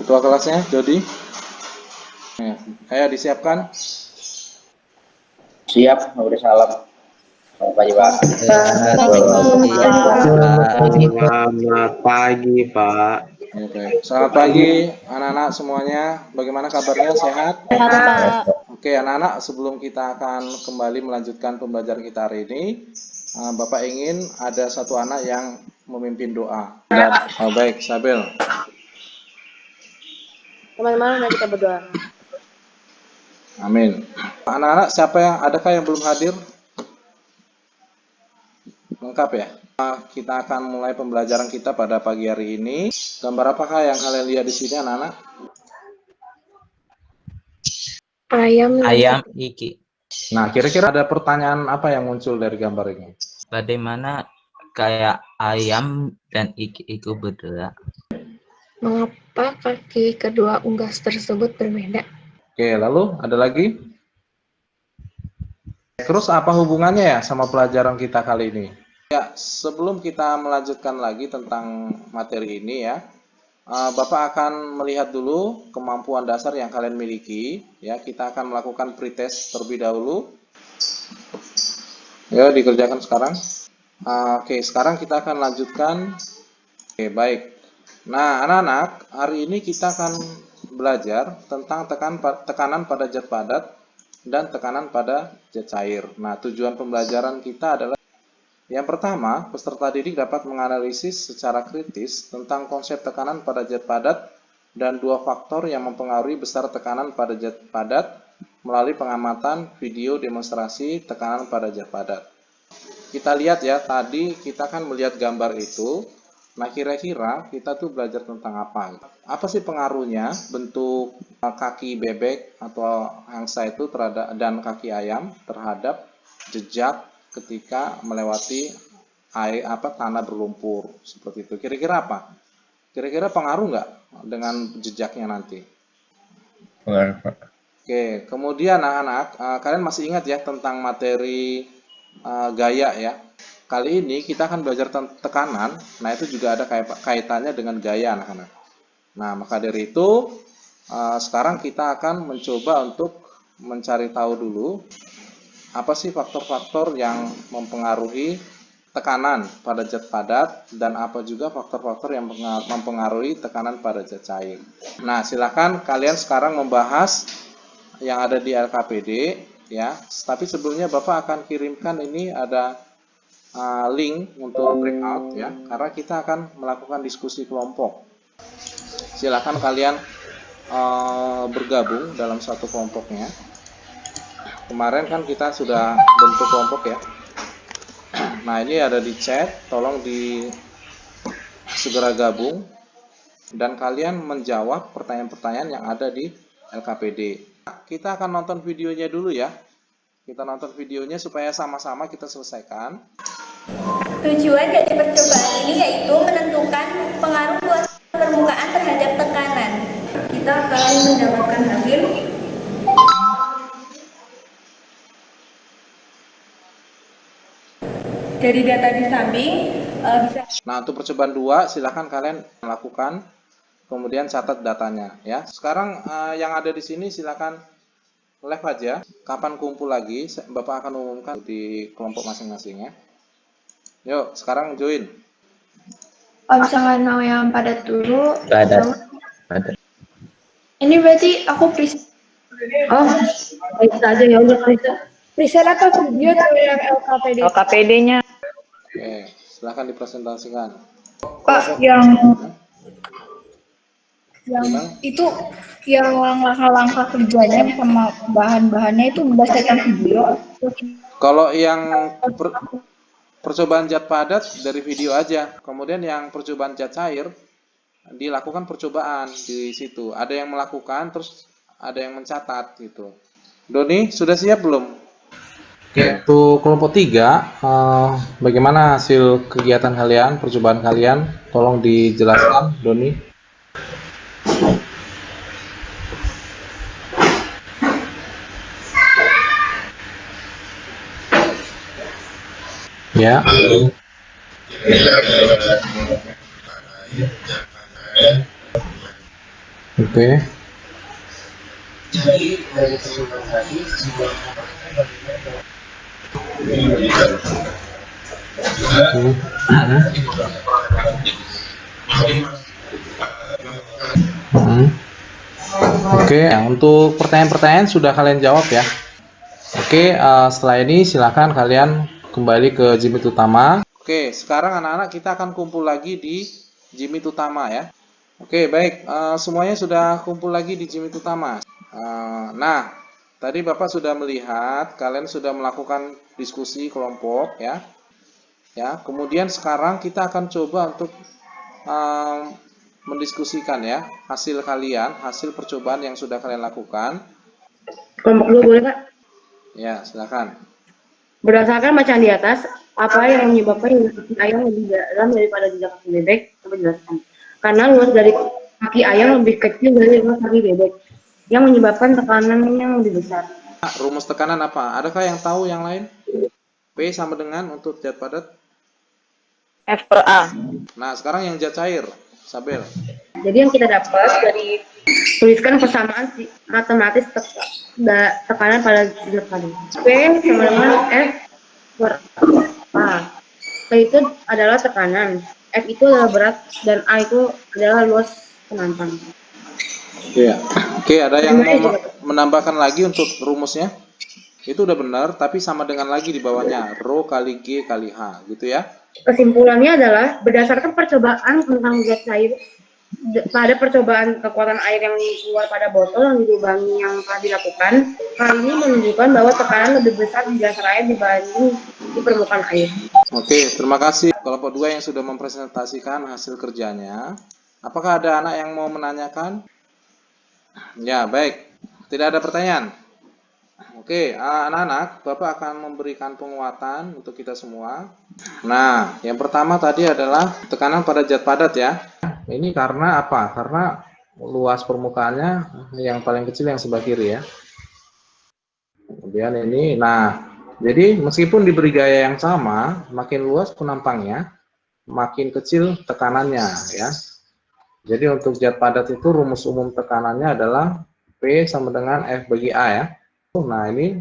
Ketua kelasnya, Jody. Ayo disiapkan. Siap, udah salam. Selamat pagi, Pak. Selamat pagi, Pak. Oke. Selamat pagi anak-anak semuanya. Bagaimana kabarnya? Sehat? Sehat, Pak. Oke, anak-anak, sebelum kita akan kembali melanjutkan pembelajaran kita hari ini, Bapak ingin ada satu anak yang memimpin doa. Oh, baik, Sabil. Teman-teman, mari kita berdoa. Amin. Anak-anak, adakah yang belum hadir? Lengkap ya? Kita akan mulai pembelajaran kita pada pagi hari ini. Gambar apakah yang kalian lihat di sini, anak-anak? Ayam iki. Nah, kira-kira ada pertanyaan apa yang muncul dari gambar ini? Bagaimana kayak ayam dan iki itu berdoa? Mengapa kaki kedua unggas tersebut berbeda? Oke, lalu ada lagi? Terus apa hubungannya ya sama pelajaran kita kali ini? Ya, sebelum kita melanjutkan lagi tentang materi ini ya, Bapak akan melihat dulu kemampuan dasar yang kalian miliki. Ya, kita akan melakukan pretest terlebih dahulu. Ya, dikerjakan sekarang. Oke, sekarang kita akan lanjutkan. Oke, baik. Nah, anak-anak, hari ini kita akan belajar tentang tekanan pada zat padat dan tekanan pada zat cair. Nah, tujuan pembelajaran kita adalah yang pertama, peserta didik dapat menganalisis secara kritis tentang konsep tekanan pada zat padat dan dua faktor yang mempengaruhi besar tekanan pada zat padat melalui pengamatan video demonstrasi tekanan pada zat padat. Kita lihat ya, tadi kita kan melihat gambar itu. Nah, kira-kira kita tuh belajar tentang apa? Apa sih pengaruhnya bentuk kaki bebek atau angsa itu terhadap dan kaki ayam terhadap jejak ketika melewati tanah berlumpur seperti itu? Kira-kira apa? Kira-kira pengaruh nggak dengan jejaknya nanti? Pengaruh, Pak. Oke, kemudian anak-anak, kalian masih ingat ya tentang materi gaya ya? Kali ini kita akan belajar tentang tekanan. Nah, itu juga ada kaitannya dengan gaya anak-anak. Nah, maka dari itu sekarang kita akan mencoba untuk mencari tahu dulu apa sih faktor-faktor yang mempengaruhi tekanan pada zat padat dan apa juga faktor-faktor yang mempengaruhi tekanan pada zat cair. Nah, silakan kalian sekarang membahas yang ada di LKPD ya. Tapi sebelumnya Bapak akan kirimkan ini ada link untuk breakout ya, karena kita akan melakukan diskusi kelompok. Silakan kalian bergabung dalam satu kelompoknya. Kemarin kan kita sudah bentuk kelompok ya. Nah, ini ada di chat, tolong segera gabung dan kalian menjawab pertanyaan-pertanyaan yang ada di LKPD. Kita akan nonton videonya dulu ya. Kita nonton videonya supaya sama-sama kita selesaikan. Tujuan dari percobaan ini yaitu menentukan pengaruh luas permukaan terhadap tekanan. Kita akan mendapatkan hasil dari data di samping. Nah, untuk percobaan 2 silahkan kalian lakukan, kemudian catat datanya ya. Sekarang yang ada di sini silahkan live aja. Kapan kumpul lagi, Bapak akan umumkan di kelompok masing-masing ya. Yuk, sekarang join. Kalau misalkan mau yang padat dulu. Padat. Ini berarti aku present. Oh, bisa aja ya udah present. Present apa video atau yang LKPD? LKPD-nya. Oke, silahkan dipresentasikan. Pak, yang itu yang langkah-langkah kerjanya sama bahan-bahannya itu berdasarkan video. Kalau yang percobaan zat padat dari video aja, kemudian yang percobaan zat cair dilakukan percobaan di situ. Ada yang melakukan, terus ada yang mencatat gitu. Doni, sudah siap belum? Oke, untuk kelompok 3, bagaimana hasil kegiatan kalian, percobaan kalian? Tolong dijelaskan, Doni. Ya. Oke. Oke, untuk pertanyaan-pertanyaan sudah kalian jawab ya. Oke, setelah ini silakan kalian kembali ke Jimit utama. Oke, sekarang anak-anak kita akan kumpul lagi di Jimit utama ya. Oke, baik, semuanya sudah kumpul lagi di Jimit utama. Nah, tadi Bapak sudah melihat kalian sudah melakukan diskusi kelompok ya. Ya, kemudian sekarang kita akan coba untuk mendiskusikan ya hasil kalian, hasil percobaan yang sudah kalian lakukan. Kelompok 2 boleh Kak? Ya, silakan. Berdasarkan bacaan di atas, apa yang menyebabkan kaki ayam lebih dalam daripada jejak kaki bebek? Coba jelaskan. Karena luas dari kaki ayam lebih kecil dari luas kaki bebek, yang menyebabkan tekanan yang lebih besar. Rumus tekanan apa? Adakah yang tahu yang lain? P sama dengan untuk zat padat? F per A. Nah, sekarang yang zat cair, Sabel. Jadi yang kita dapat dari tuliskan persamaan matematis tekanan pada zat padat. P sama dengan F per A. P itu adalah tekanan, F itu adalah berat, dan A itu adalah luas penantang. Iya. Oke, ada yang mau menambahkan lagi untuk rumusnya? Itu udah benar, tapi sama dengan lagi di bawahnya, rho kali G kali H, gitu ya. Kesimpulannya adalah berdasarkan percobaan tentang zat cair pada percobaan kekuatan air yang keluar pada botol yang dilubangi yang telah dilakukan, hal ini menunjukkan bahwa tekanan lebih besar di dasar air dibanding di permukaan air. Oke, terima kasih kelompok 2 yang sudah mempresentasikan hasil kerjanya. Apakah ada anak yang mau menanyakan? Ya, baik. Tidak ada pertanyaan. Oke, anak-anak, Bapak akan memberikan penguatan untuk kita semua. Nah, yang pertama tadi adalah tekanan pada zat padat ya. Ini karena apa? Karena luas permukaannya yang paling kecil yang sebelah kiri ya. Kemudian ini, nah, jadi meskipun diberi gaya yang sama, makin luas penampangnya, makin kecil tekanannya ya. Jadi untuk zat padat itu rumus umum tekanannya adalah P sama dengan F bagi A ya. Nah ini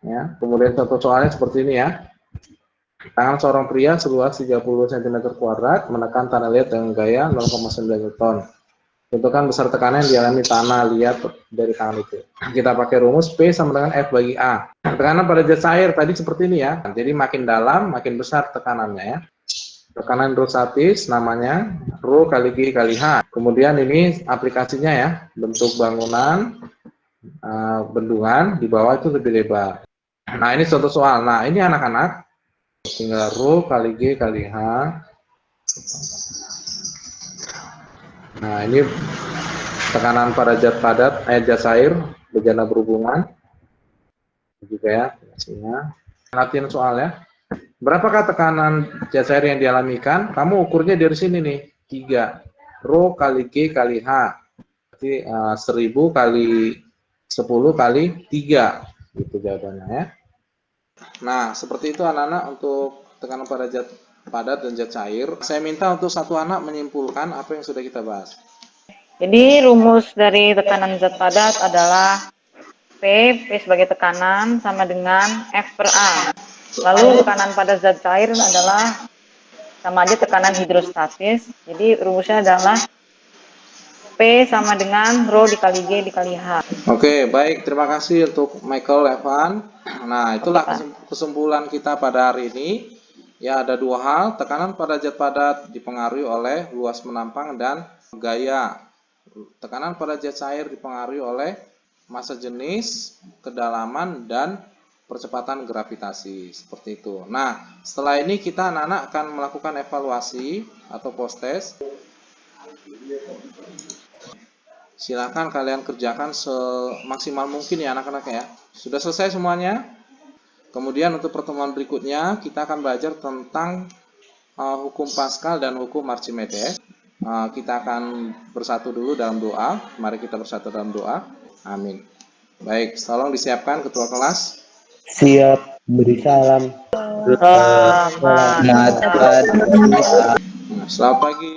ya, kemudian contoh soalnya seperti ini ya. Tangan seorang pria seluas 30 cm kuadrat menekan tanah liat dengan gaya 0,9 ton. Tentukan besar tekanan yang dialami tanah liat dari tangan itu. Kita pakai rumus P sama dengan F bagi A. Tekanan pada zat cair tadi seperti ini ya. Jadi makin dalam makin besar tekanannya ya. Tekanan hidrostatis namanya rho kali G kali H. Kemudian ini aplikasinya ya, bentuk bangunan, bendungan, di bawah itu lebih lebar. Nah ini contoh soal. Nah ini anak-anak, tinggal rho kali G kali H. Nah ini tekanan pada zat padat, zat cair, bejana berhubungan. Juga ya, hasilnya. Latihan soal ya. Berapakah tekanan zat cair yang dialamikan? Kamu ukurnya dari sini nih, 3. Rho kali G kali H. Berarti 1000 kali 10 kali 3. Gitu jawabannya ya. Nah, seperti itu anak-anak untuk tekanan pada zat padat dan zat cair. Saya minta untuk satu anak menyimpulkan apa yang sudah kita bahas. Jadi rumus dari tekanan zat padat adalah P sebagai tekanan sama dengan F per A. Lalu tekanan pada zat cair adalah sama aja tekanan hidrostatis. Jadi rumusnya adalah P sama dengan rho dikali G dikali H. Oke, baik. Terima kasih untuk Michael Evan. Nah, itulah kesimpulan kita pada hari ini. Ya, ada dua hal. Tekanan pada zat padat dipengaruhi oleh luas menampang dan gaya. Tekanan pada zat cair dipengaruhi oleh massa jenis, kedalaman, dan percepatan gravitasi. Seperti itu. Nah, setelah ini kita anak-anak akan melakukan evaluasi atau post test. Silakan kalian kerjakan semaksimal mungkin ya anak-anak ya. Sudah selesai semuanya? Kemudian untuk pertemuan berikutnya kita akan belajar tentang hukum Pascal dan hukum Archimedes. Kita akan bersatu dulu dalam doa. Mari kita bersatu dalam doa. Amin. Baik, tolong disiapkan ketua kelas. Siap, beri salam. Selamat pagi.